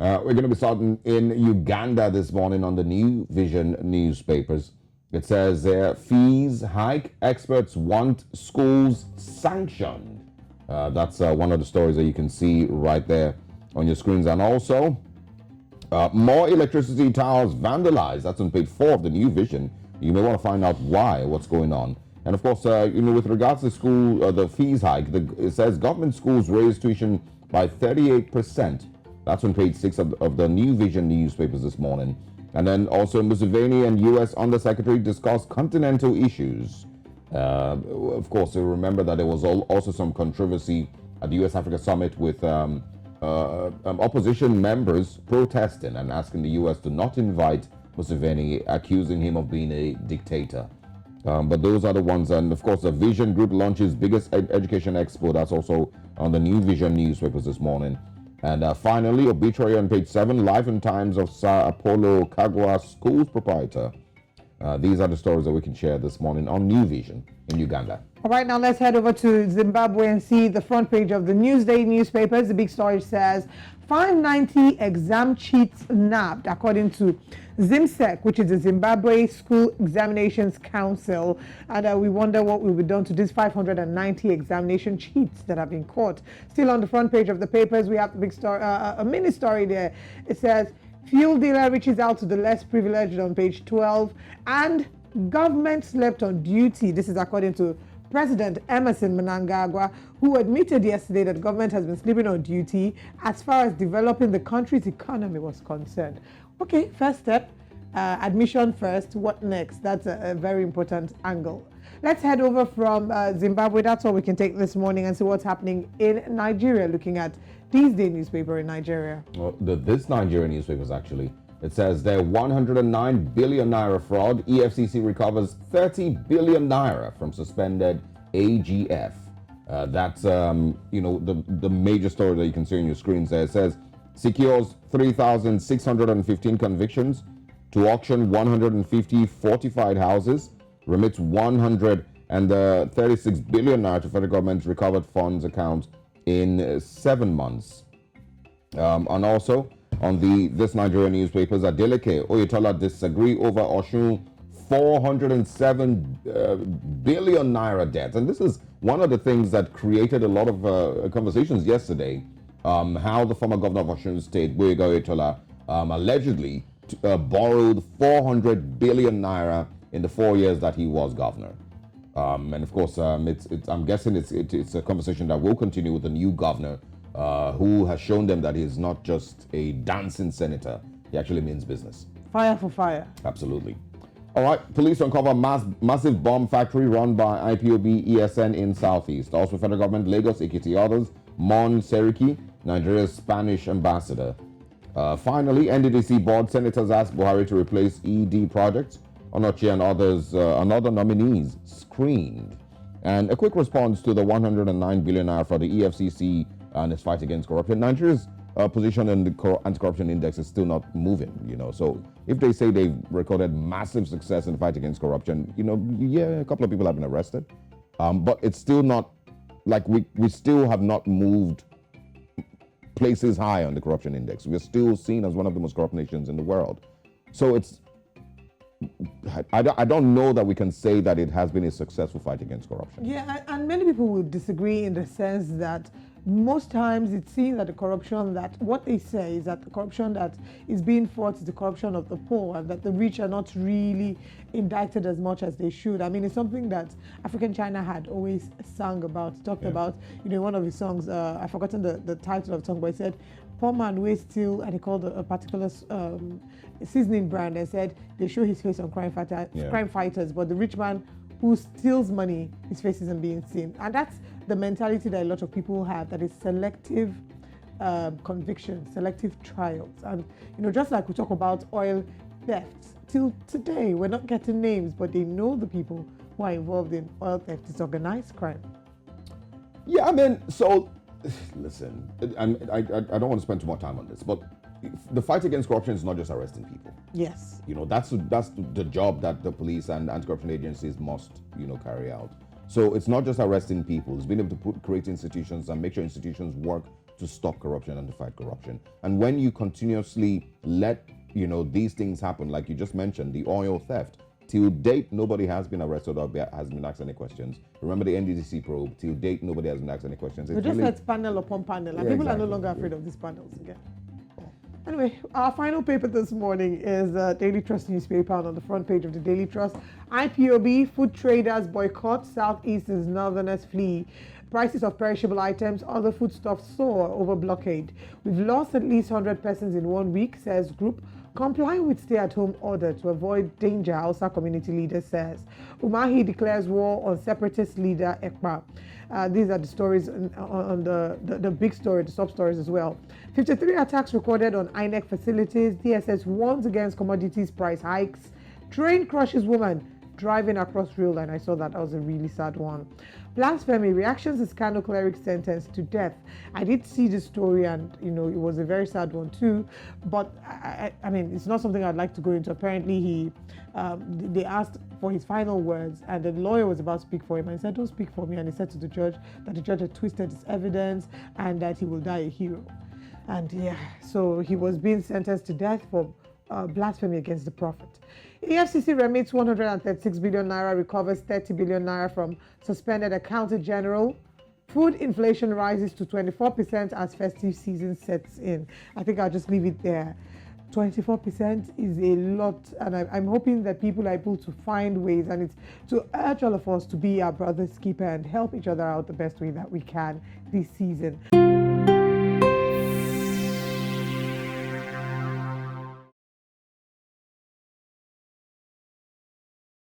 We're going to be starting in Uganda this morning on the New Vision newspapers. It says fees hike, experts want schools sanctioned. That's one of the stories that you can see right there on your screens. And also, more electricity towers vandalized. That's on page 4 of the New Vision. You may want to find out why, what's going on. And of course, with regards to school, the fees hike, it says government schools raised tuition by 38%. That's on page 6 of the New Vision newspapers this morning. And then also Museveni and U.S. Undersecretary discuss continental issues. Of course, you remember that there was also some controversy at the U.S.-Africa summit with opposition members protesting and asking the U.S. to not invite Museveni, accusing him of being a dictator. But those are the ones. And of course, the Vision Group launches biggest education expo. That's also on the New Vision newspapers this morning. And finally, obituary on page 7, life and times of Sir Apollo Kagwa, schools proprietor. These are the stories that we can share this morning on New Vision in Uganda. All right, now let's head over to Zimbabwe and see the front page of the Newsday newspapers. The big story says 590 exam cheats nabbed, according to ZIMSEC, which is the Zimbabwe School Examinations Council. And we wonder what will be done to these 590 examination cheats that have been caught. Still on the front page of the papers, we have the big story, a mini story there. It says, fuel dealer reaches out to the less privileged on page 12. And government slept on duty. This is according to President Emerson Mnangagwa, who admitted yesterday that government has been sleeping on duty as far as developing the country's economy was concerned. Okay, first step, admission first. What next? That's a very important angle. Let's head over from Zimbabwe. That's all we can take this morning and see what's happening in Nigeria, looking at These Day newspaper in Nigeria. Well, this Nigerian newspapers actually. It says there 109 billion naira fraud. EFCC recovers 30 billion naira from suspended AGF. That's the major story that you can see on your screens there. It says secures 3,615 convictions to auction 150 fortified houses, remits 136 billion naira to federal government's recovered funds account in 7 months. And also, on this Nigerian newspapers, Adeleke Oyetola disagree over Oshun 407 billion naira debt. And this is one of the things that created a lot of conversations yesterday. How the former governor of Oshun State, Boyega Oyetola, allegedly borrowed 400 billion naira in the 4 years that he was governor. And of course, I'm guessing it's a conversation that will continue with the new governor, who has shown them that he's not just a dancing senator. He actually means business. Fire for fire. Absolutely. All right, police uncover massive bomb factory run by IPOB ESN in Southeast. Also, federal government, Lagos, Ekiti, others, Mon Seriki, Nigeria's Spanish ambassador. Finally, NDDC board senators asked Buhari to replace ED projects. Onochi and others, another nominees screened. And a quick response to the 109 billion naira for the EFCC and its fight against corruption. Nigeria's position in the anti-corruption index is still not moving, So if they say they've recorded massive success in the fight against corruption, a couple of people have been arrested. But it's still not, like we still have not moved places high on the corruption index. We're still seen as one of the most corrupt nations in the world. So I don't know that we can say that it has been a successful fight against corruption. Yeah, and many people will disagree in the sense that most times it seems that the corruption what they say is that the corruption that is being fought is the corruption of the poor, and that the rich are not really indicted as much as they should. I mean, it's something that African China had always sung about, talked about, one of his songs, I've forgotten the title of the song, but it said, poor man will steal, and he called a particular seasoning brand and said they show his face on crime fighters, but the rich man who steals money, his face isn't being seen. And that's the mentality that a lot of people have, that is selective conviction, selective trials. And, just like we talk about oil thefts, till today, we're not getting names, but they know the people who are involved in oil theft. It's organized crime. Yeah, I mean, so, listen, and I don't want to spend too much time on this, but the fight against corruption is not just arresting people. Yes. That's the job that the police and anti-corruption agencies must, carry out. So it's not just arresting people. It's being able to create institutions and make sure institutions work to stop corruption and to fight corruption. And when you continuously let, these things happen, like you just mentioned, the oil theft, till date, nobody has been arrested or has been asked any questions. Remember the NDDC probe? Till date, nobody has been asked any questions. We just had panel upon panel, and people are no longer afraid of these panels again. Anyway, our final paper this morning is the Daily Trust newspaper, and on the front page of the Daily Trust, IPOB, food traders boycott, Southeast's northerners flee. Prices of perishable items, other foodstuffs soar over blockade. We've lost at least 100 persons in 1 week, says group. Complying with stay-at-home order to avoid danger, Hausa community leader says. Umahi declares war on separatist leader Ekpa. These are the stories on the big story, the sub-stories as well. 53 attacks recorded on INEC facilities. DSS warns against commodities price hikes. Train crushes woman driving across rail line. I saw that. That was a really sad one. Blasphemy, reactions to scandal cleric sentenced to death. I did see the story, and it was a very sad one too. But I mean, it's not something I'd like to go into. Apparently, they asked for his final words, and the lawyer was about to speak for him, and he said, "Don't speak for me." And he said to the judge that the judge had twisted his evidence and that he will die a hero. And yeah, so he was being sentenced to death for blasphemy against the prophet. EFCC remits 136 billion naira, recovers 30 billion naira from suspended accountant general. Food inflation rises to 24% as festive season sets in. I think I'll just leave it there. 24% is a lot, and I'm hoping that people are able to find ways, and it's to urge all of us to be our brother's keeper and help each other out the best way that we can this season.